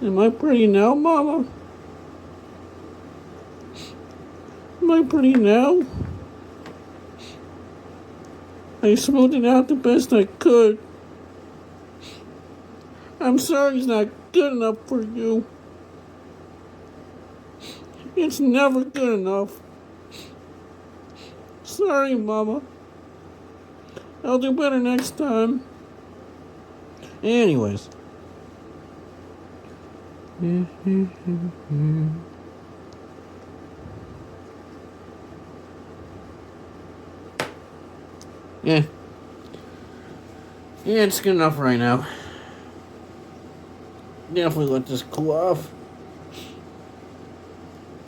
Am I pretty now, Mama? Am I pretty now? I smoothed it out the best I could. I'm sorry it's not good enough for you. It's never good enough. Sorry, Mama. I'll do better next time. Anyways. Yeah. Yeah, it's good enough right now. Definitely let this cool off.